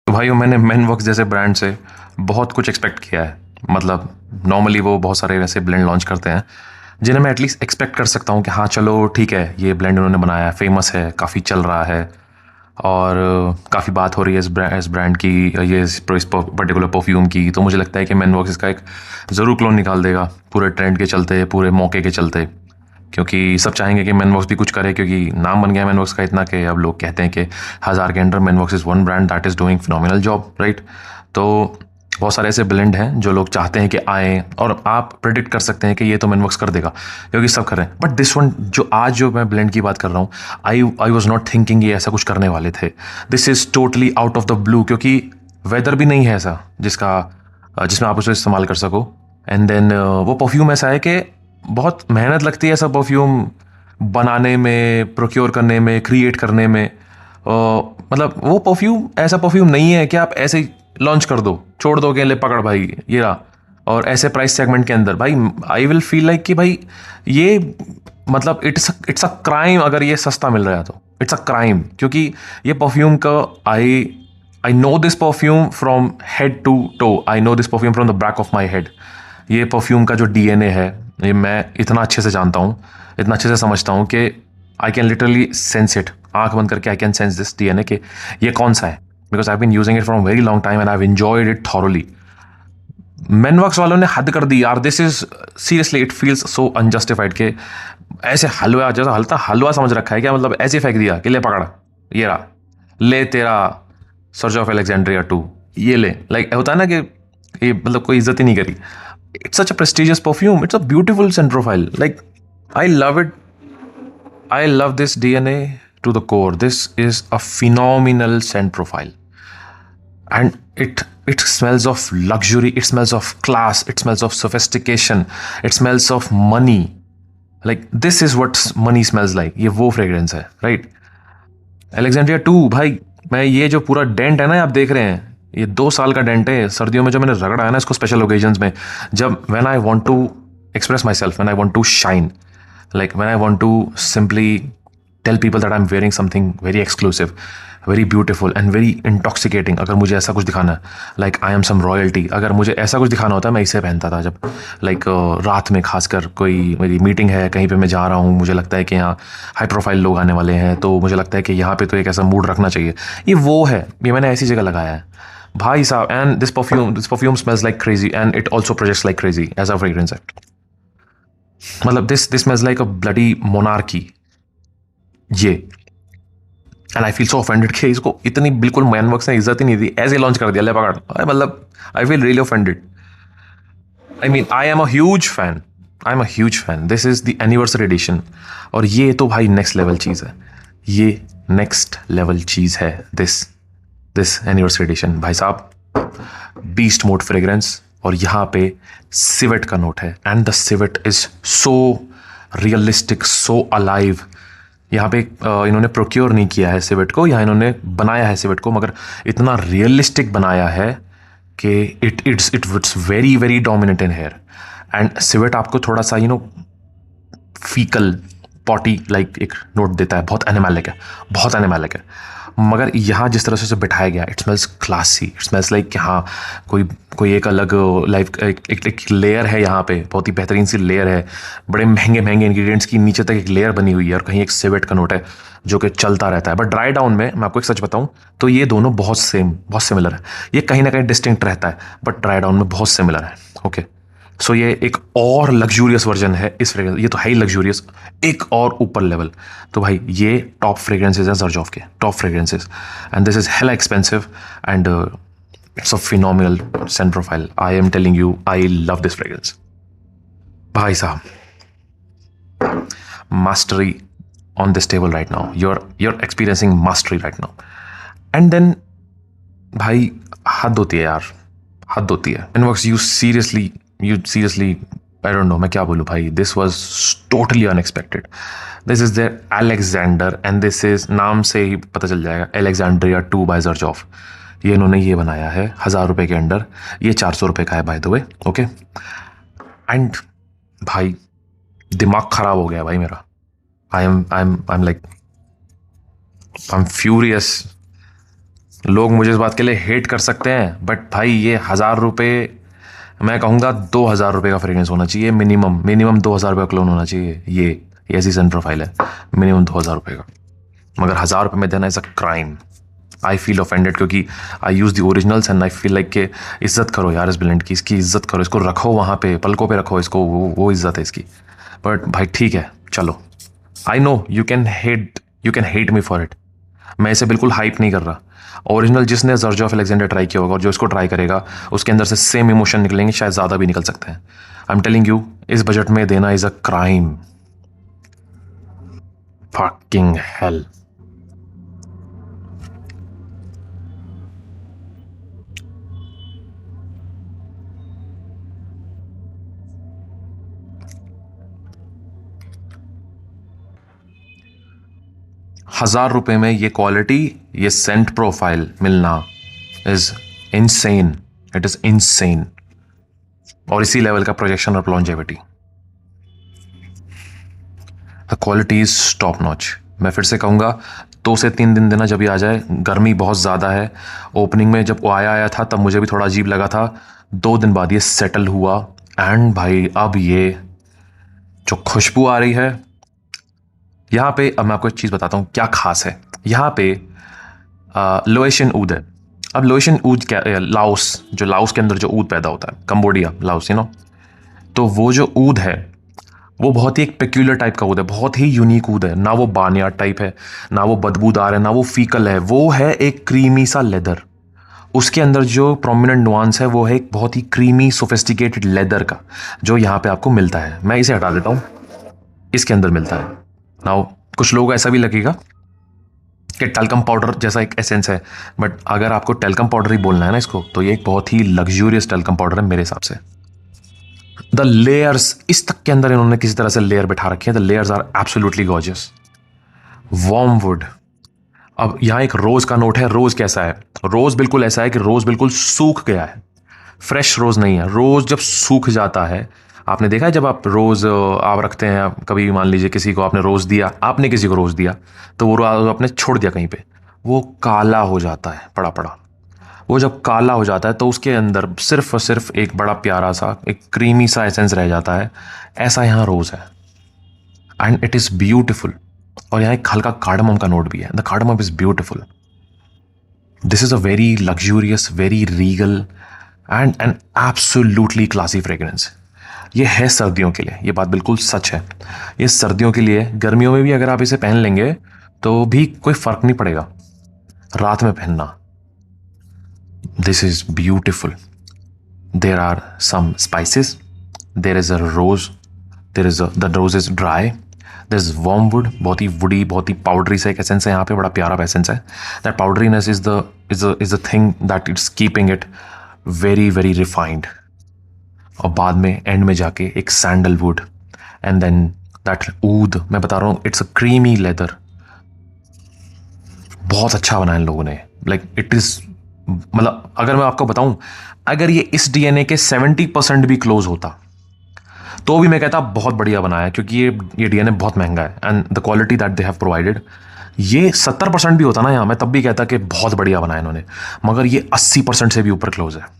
तो भाई मैंने मैनवर्क्स जैसे ब्रांड से बहुत कुछ एक्सपेक्ट किया है। मतलब नॉर्मली वो बहुत सारे वैसे ब्लेंड लॉन्च करते हैं जिन्हें मैं एटलीस्ट एक्सपेक्ट कर सकता हूँ कि हाँ चलो ठीक है, ये ब्लेंड उन्होंने बनाया है, फेमस है, काफ़ी चल रहा है और काफ़ी बात हो रही है इस ब्रांड की, ये इस पर्टिकुलर परफ्यूम की। तो मुझे लगता है कि मैनवर्क्स इसका एक ज़रूर क्लोन निकाल देगा, पूरे ट्रेंड के चलते, पूरे मौके के चलते। क्योंकि सब चाहेंगे कि मैनवर्क्स भी कुछ करे, क्योंकि नाम बन गया मैनवर्क्स का इतना कि अब लोग कहते हैं कि 1000 के under Manworks is one brand that is doing phenomenal job, right. तो बहुत सारे ऐसे ब्लेंड हैं जो लोग चाहते हैं कि आए, और आप प्रेडिक्ट कर सकते हैं कि ये तो मैनवर्क्स कर देगा क्योंकि सब कर रहे हैं। बट दिस वन जो मैं ब्लेंड की बात कर रहा हूँ, आई वॉज नॉट थिंकिंग ये ऐसा कुछ करने वाले थे। This is totally out of the blue, क्योंकि वेदर भी नहीं है ऐसा जिसमें आप उसे इस्तेमाल कर सको। एंड देन वो परफ्यूम ऐसा है कि बहुत मेहनत लगती है ऐसा परफ्यूम बनाने में, प्रोक्योर करने में, क्रिएट करने में। मतलब वो परफ्यूम ऐसा परफ्यूम नहीं है कि आप ऐसे ही लॉन्च कर दो, छोड़ दो कि ले पकड़ भाई ये रहा। और ऐसे प्राइस सेगमेंट के अंदर भाई आई विल फील लाइक कि भाई ये मतलब इट्स अ क्राइम अगर ये सस्ता मिल रहा है, तो इट्स अ क्राइम। क्योंकि ये परफ्यूम का I know this perfume from head to toe, I know this perfume from the back of my head. ये परफ्यूम का जो डीएनए है ये मैं इतना अच्छे से जानता हूँ, इतना अच्छे से समझता हूँ कि I can literally sense it. आंख बंद करके I can sense this DNA कि ये कौन सा है, because I have been using it from very long time and I have enjoyed it thoroughly. Manworks वालों ने हद कर दी यार। This is seriously it feels so unjustified के ऐसे हलवा जैसा हल्का हलवा समझ रखा है क्या, मतलब ऐसे फेंक दिया कि ले पकड़ ये रहा, ले तेरा सर्च ऑफ एलेक्जेंड्रिया 2, ये ले। लाइक होता है ना कि ये मतलब कोई इज्जत ही नहीं करी। It's such a prestigious perfume. It's a beautiful scent profile. Like, I love it. I love this DNA to the core. This is a phenomenal scent profile. And it smells of luxury, it smells of class, it smells of sophistication, it smells of money. Like, this is what money smells like. ये वो fragrance है, right? Alexandria 2, भाई मैं ये जो पूरा dent है ना आप देख रहे हैं, ये 2 साल का डेंट है। सर्दियों में जो मैंने रगड़ा है ना इसको स्पेशल ओकेजन्स में, जब when I want to express myself, when I want to shine, like when I want to simply tell people that I am wearing something very exclusive, very beautiful and very intoxicating. अगर मुझे ऐसा कुछ दिखाना है, like I am some royalty, अगर मुझे ऐसा कुछ दिखाना होता है मैं इसे पहनता था। जब लाइक रात में खासकर कोई मेरी मीटिंग है, कहीं पे मैं जा रहा हूँ, मुझे लगता है कि यहाँ हाई प्रोफाइल लोग आने वाले हैं, तो मुझे लगता है कि यहाँ पे तो एक ऐसा मूड रखना चाहिए। ये वो है, ये मैंने ऐसी जगह लगाया है भाई साहब। And this perfume smells like crazy and it also projects like crazy as a fragrance है। मतलब this smells like a bloody monarchy ये। And I feel so offended कि इसको इतनी बिल्कुल मैनवर्क्स ने इज्जत ही नहीं दी, ऐसे लॉन्च कर दिया ले पकड़। मतलब I feel really offended. I mean I am a huge fan, I am a huge fan. This is the anniversary edition और ये तो भाई नेक्स्ट लेवल चीज़ है, ये नेक्स्ट लेवल चीज़ है। दिस एनिवर्सरी एडिशन भाई साहब, बीस्ट मोड फ्रेग्रेंस, और यहाँ पे सिवेट का नोट है and the civet is so realistic, so alive. यहाँ पे इन्होंने प्रोक्योर नहीं किया है सिवेट को, यहाँ इन्होंने बनाया है सिवेट को, मगर इतना रियलिस्टिक बनाया है कि it's very very dominant in here. And civet आपको थोड़ा सा फीकल पॉटी लाइक एक नोट देता है, बहुत एनिमैलिक है, बहुत एनिमैलिक है। मगर यहाँ जिस तरह से उसे बिठाया गया, it smells classy, it smells like कि हाँ कोई एक अलग लाइफ एक लेयर है यहाँ पे, बहुत ही बेहतरीन सी लेयर है, बड़े महंगे महंगे इंग्रेडिएंट्स की नीचे तक एक लेयर बनी हुई है, और कहीं एक सिवेट का नोट है जो कि चलता रहता है। बट ड्राई डाउन में मैं आपको एक सच बताऊँ तो ये दोनों बहुत सिमिलर है। ये कहीं ना कहीं डिस्टिंक्ट रहता है, बट ड्राई डाउन में बहुत सिमिलर है। ओके, सो ये एक और लग्जूरियस वर्जन है इस फ्रेग्रेंस, ये तो है ही लग्जूरियस, एक और ऊपर लेवल। तो भाई ये टॉप फ्रेग्रेंसेज हैं ज़र्जॉफ के, top fragrances, and this is hella expensive and it's a phenomenal scent profile. I am telling you, I love this fragrance भाई साहब। Mastery on this table right now, you're experiencing mastery right now. And then भाई हद होती है यार, हद होती है। Manworks you seriously I don't know मैं क्या बोलूँ भाई, this was totally unexpected. This is their Alexander and this is, नाम से ही पता चल जाएगा, Alexandria 2 by Xerjoff। ये इन्होंने ये बनाया है 1000 रुपये के अंडर, ये 400 रुपये का है by the way. Okay, and भाई दिमाग खराब हो गया भाई मेरा। I'm like I'm furious, लोग मुझे इस बात के लिए हेट कर सकते हैं, बट भाई ये 1,000 रुपये, मैं कहूँगा 2,000 रुपये का फ्रेगरेंस होना चाहिए मिनिमम। मिनिमम 2,000 रुपये का क्लोन होना चाहिए। ये ऐसी सन प्रोफाइल है, मिनिमम 2,000 रुपये का। मगर 1,000 रुपये में देना is a crime. I feel offended, क्योंकि I use the originals and I feel like के इज्जत करो यार इस ब्लेंड की, इसकी इज्जत करो, इसको रखो वहाँ पे पलकों पे रखो इसको, वो इज्जत है इसकी। बट भाई ठीक है, चलो, I know you can hate me for it. मैं इसे बिल्कुल हाइप नहीं कर रहा। ओरिजिनल जिसने जर्ज ऑफ अलेक्जेंडर ट्राई किया होगा और जो इसको ट्राई करेगा उसके अंदर से सेम इमोशन निकलेंगे, शायद ज़्यादा भी निकल सकते हैं। आई एम टेलिंग यू, इस बजट में देना is a crime. Fucking hell. ₹1,000 में ये क्वालिटी, ये सेंट प्रोफाइल मिलना is insane. It is insane. और इसी लेवल का प्रोजेक्शन और longevity, the quality is top notch. मैं फिर से कहूँगा 2 से 3 दिन देना जब भी आ जाए। गर्मी बहुत ज़्यादा है। ओपनिंग में जब वो आया था तब मुझे भी थोड़ा अजीब लगा था। 2 दिन बाद ये सेटल हुआ एंड भाई अब ये जो खुशबू आ रही है यहाँ पे, अब मैं आपको एक चीज़ बताता हूँ क्या खास है यहाँ पे। लोएशियन ऊद है। अब लोएशियन ऊद क्या, लाओस, जो लाओस के अंदर जो ऊद पैदा होता है, कंबोडिया, लाओस, तो वो जो ऊद है वो बहुत ही एक पेक्यूलर टाइप का ऊद है, बहुत ही यूनिक ऊद है। ना वो बार्नयार्ड टाइप है, ना वो बदबूदार है, ना वो फीकल है। वो है एक क्रीमी सा लेदर। उसके अंदर जो प्रोमिनेंट नुआंस है वो है एक बहुत ही क्रीमी सोफिस्टिकेटेड लेदर का, जो यहाँ पे आपको मिलता है। मैं इसे हटा देता हूँ, इसके अंदर मिलता है। नाउ कुछ लोगों को ऐसा भी लगेगा कि टेल्कम पाउडर जैसा एक एसेंस है, बट अगर आपको टेल्कम पाउडर ही बोलना है ना इसको, तो ये एक बहुत ही लग्जूरियस टेल्कम पाउडर है मेरे हिसाब से। द लेयर्स, इस तक के अंदर इन्होंने किसी तरह से लेयर बिठा रखे हैं। The layers are absolutely gorgeous. Warm wood. अब यहाँ एक रोज का नोट है। रोज कैसा है? रोज बिल्कुल ऐसा है कि रोज बिल्कुल सूख गया है, फ्रेश रोज नहीं है। रोज जब सूख जाता है, आपने देखा है जब आप रोज आप रखते हैं, कभी मान लीजिए किसी को आपने रोज दिया, आपने किसी को रोज दिया, तो वो रोज आपने छोड़ दिया कहीं पे, वो काला हो जाता है पड़ा पड़ा। वो जब काला हो जाता है तो उसके अंदर सिर्फ और सिर्फ एक बड़ा प्यारा सा एक क्रीमी सा एसेंस रह जाता है। ऐसा यहाँ रोज है एंड इट इज़ ब्यूटिफुल। और यहाँ एक हल्का कार्डमम का नोट भी है। The cardamom is beautiful. This is a very luxurious, very Regal and an absolutely classy fragrance. ये है सर्दियों के लिए, ये बात बिल्कुल सच है। ये सर्दियों के लिए, गर्मियों में भी अगर आप इसे पहन लेंगे तो भी कोई फर्क नहीं पड़ेगा। रात में पहनना, this is beautiful. There are some spices, there is a rose, there is the rose is dry, there is warm wood, बहुत ही वुडी, बहुत ही पाउडरी सा एक एसेंस है यहाँ पे, बड़ा प्यारा एसेंस है। That powderiness is the thing that it's keeping it very very refined. और बाद में एंड में जाके एक सैंडलवुड एंड देन दैट ऊद। मैं बता रहा हूँ, इट्स अ क्रीमी लेदर। बहुत अच्छा बनाया इन लोगों ने। लाइक इट इज, मतलब अगर मैं आपको बताऊं, अगर ये इस डीएनए के 70% भी क्लोज होता तो भी मैं कहता बहुत बढ़िया बनाया, क्योंकि ये डीएनए बहुत महंगा है and the quality that they have provided. ये 70% भी होता ना यहाँ, मैं तब भी कहता कि बहुत बढ़िया बनाया इन्होंने। मगर ये 80% से भी ऊपर क्लोज है।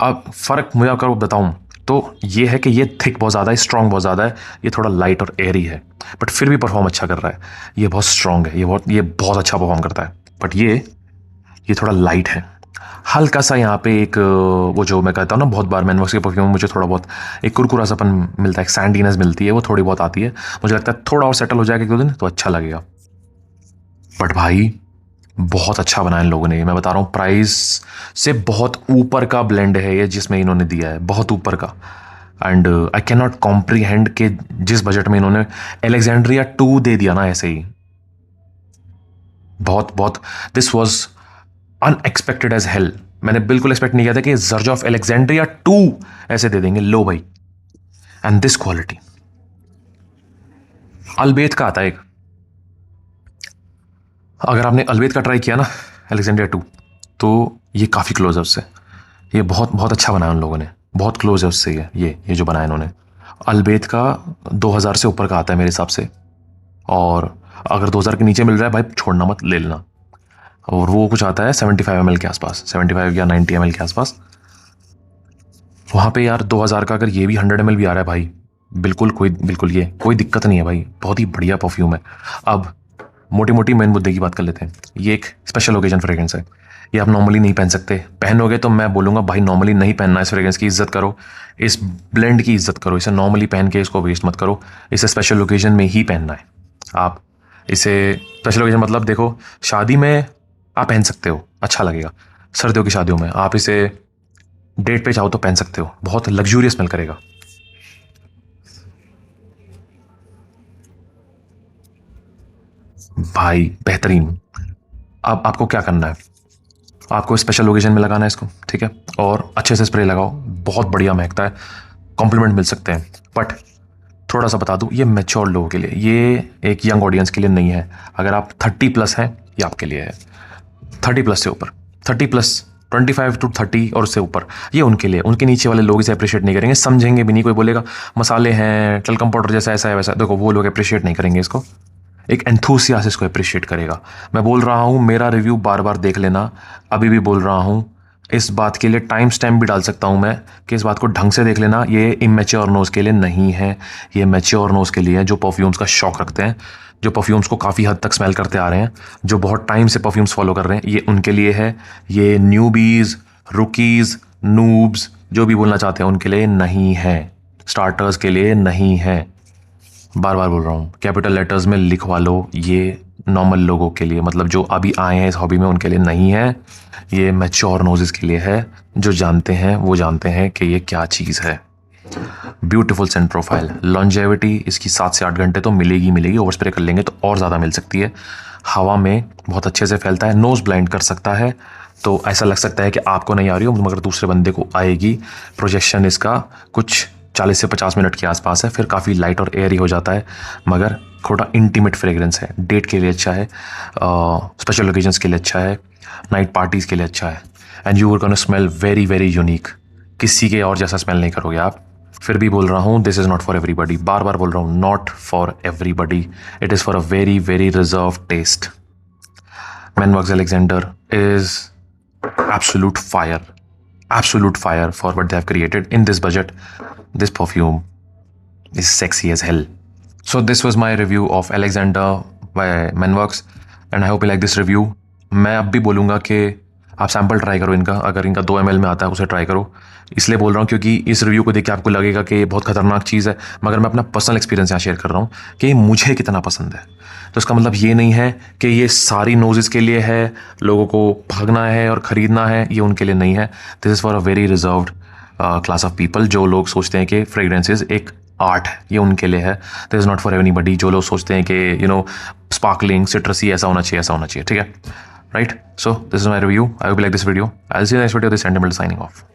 अब फर्क मुझे अगर बताऊं तो ये है कि ये थिक बहुत ज़्यादा है, स्ट्रॉन्ग बहुत ज़्यादा है। ये थोड़ा लाइट और एयरी है, बट फिर भी परफॉर्म अच्छा कर रहा है। ये बहुत स्ट्रॉन्ग है, ये बहुत अच्छा परफॉर्म करता है। बट ये थोड़ा लाइट है, हल्का सा यहाँ पे एक वो जो मैं कहता हूँ ना, बहुत बार मैनवर्क्स के परफ्यूम में मुझे थोड़ा बहुत एक कुरकुरा सापन मिलता है, एक सैंडीनेस मिलती है, वो थोड़ी बहुत आती है। मुझे लगता है थोड़ा और सेटल हो जाएगा 1-2 दिन तो अच्छा लगेगा। बट भाई बहुत अच्छा बनाया इन लोगों ने। मैं बता रहा हूँ, प्राइस से बहुत ऊपर का ब्लेंड है ये जिसमें इन्होंने दिया है, बहुत ऊपर का। And I can not comprehend के जिस बजट में इन्होंने एलेक्जेंड्रिया 2 दे दिया ना, ऐसे ही बहुत this was unexpected as hell. मैंने बिल्कुल एक्सपेक्ट नहीं किया था कि जर्ज ऑफ एलेक्जेंड्रिया 2 ऐसे दे देंगे। लो भाई, एंड दिस क्वालिटी। अल्बेत का आता है एक, अगर आपने अल्बेत का ट्राई किया ना एलेक्जेंड्रिया 2, तो ये काफ़ी क्लोज है उससे। ये बहुत अच्छा बनाया उन लोगों ने, बहुत क्लोज है उससे। ये जो बनाया इन्होंने, अल्बेत का 2000 से ऊपर का आता है मेरे हिसाब से। और अगर 2000 के नीचे मिल रहा है भाई, छोड़ना मत, ले लेना। और वो कुछ आता है 75 ml के आसपास, 75 या 90 ml के आसपास। वहाँ पे यार 2000 का अगर ये भी 100 ml भी आ रहा है भाई, बिल्कुल ये कोई दिक्कत नहीं है भाई, बहुत ही बढ़िया परफ्यूम है। अब मोटी मोटी मेन मुद्दे की बात कर लेते हैं। ये एक स्पेशल ओकेजन फ्रेग्रेंस है, ये आप नॉर्मली नहीं पहन सकते। पहनोगे तो मैं बोलूँगा भाई नॉर्मली नहीं पहनना, इस फ्रेग्रेंस की इज्जत करो, इस ब्लेंड की इज्जत करो, इसे नॉर्मली पहन के इसको वेस्ट मत करो, इसे स्पेशल ओकेजन में ही पहनना है। आप इसे स्पेशल ओकेजन मतलब देखो, शादी में आप पहन सकते हो, अच्छा लगेगा। सर्दियों की शादियों में आप इसे डेट पे चाहो तो पहन सकते हो, बहुत लग्जूरियस स्मेल करेगा। भाई बेहतरीन। अब आपको क्या करना है, आपको स्पेशल ओकेजन में लगाना है इसको, ठीक है, और अच्छे से स्प्रे लगाओ, बहुत बढ़िया महकता है, कॉम्प्लीमेंट मिल सकते हैं। बट थोड़ा सा बता दूं, ये मैच्योर लोगों के लिए, ये एक यंग ऑडियंस के लिए नहीं है। अगर आप 30+ हैं, ये आपके लिए है। 30+ से ऊपर, 30+, 25 to 30 और उससे ऊपर, ये उनके लिए। उनके नीचे वाले लोग इसे अप्रिशिएट नहीं करेंगे, समझेंगे भी नहीं। कोई बोलेगा मसाले हैं, टलकम पाउडर जैसा ऐसा है वैसा, देखो वो लोग अप्रिशिएट नहीं करेंगे इसको। एक एंथुसियास्ट इसको अप्रिशिएट करेगा। मैं बोल रहा हूँ, मेरा रिव्यू बार बार देख लेना, अभी भी बोल रहा हूँ। इस बात के लिए टाइम स्टैम्प भी डाल सकता हूँ मैं कि इस बात को ढंग से देख लेना। ये इमेच्योर नोज के लिए नहीं है, ये मैच्योर नोज के लिए है, जो परफ्यूम्स का शौक रखते हैं, जो परफ्यूम्स को काफ़ी हद तक स्मेल करते आ रहे हैं, जो बहुत टाइम से परफ्यूम्स फॉलो कर रहे हैं, ये उनके लिए है। ये न्यूबीज़, रुकीज़, नूब्स, जो भी बोलना चाहते हैं, उनके लिए नहीं है, स्टार्टर्स के लिए नहीं है। बार बार बोल रहा हूँ, कैपिटल लेटर्स में लिखवा लो, ये नॉर्मल लोगों के लिए, मतलब जो अभी आए हैं इस हॉबी में, उनके लिए नहीं है। ये मैच्योर नोजेस के लिए है, जो जानते हैं वो जानते हैं कि ये क्या चीज़ है। ब्यूटीफुल सेंट प्रोफाइल, लॉन्जेविटी इसकी 7 से 8 घंटे तो मिलेगी। ओवर स्प्रे कर लेंगे तो और ज़्यादा मिल सकती है। हवा में बहुत अच्छे से फैलता है, नोज़ ब्लाइंड कर सकता है, तो ऐसा लग सकता है कि आपको नहीं आ रही हो मगर दूसरे बंदे को आएगी। प्रोजेक्शन इसका कुछ 40 से 50 मिनट के आसपास है, फिर काफ़ी लाइट और एयरी हो जाता है, मगर थोड़ा इंटीमेट फ्रेग्रेंस है। डेट के लिए अच्छा है, स्पेशल ओकेजन्स के लिए अच्छा है, नाइट पार्टीज़ के लिए अच्छा है। And you are gonna smell very very unique, किसी के और जैसा स्मेल नहीं करोगे आप। फिर भी बोल रहा हूँ, this is not for everybody, बार बार बोल रहा हूँ, not for everybody, it is for a very very reserve taste. Manworks Alexander is absolute fire for what they have created in this budget. This perfume is sexy as hell. So this was my review of Alexander by Manworks and I hope you like this review. मैं अब भी बोलूँगा कि आप sample try करो इनका, अगर इनका 2 ml में आता है उसे ट्राई करो। इसलिए बोल रहा हूँ क्योंकि इस रिव्यू को देख के आपको लगेगा कि ये बहुत खतरनाक चीज़ है, मगर मैं अपना पर्सनल एक्सपीरियंस यहाँ शेयर कर रहा हूँ कि ये मुझे कितना पसंद है। तो इसका मतलब ये नहीं है कि ये सारी नोजेस के लिए है, लोगों को भागना है और ख़रीदना है, ये उनके लिए नहीं है। This is for a very reserved class of people, जो लोग सोचते हैं कि फ्रेग्रेंसेज एक आर्ट है, ये उनके लिए है। This is not for anybody जो लोग सोचते हैं कि स्पार्कलिंग सिट्रसी ऐसा होना चाहिए, ठीक है, right? So this is my review. I hope you like this video. I'll see you in the next video. This is Sentimental signing off.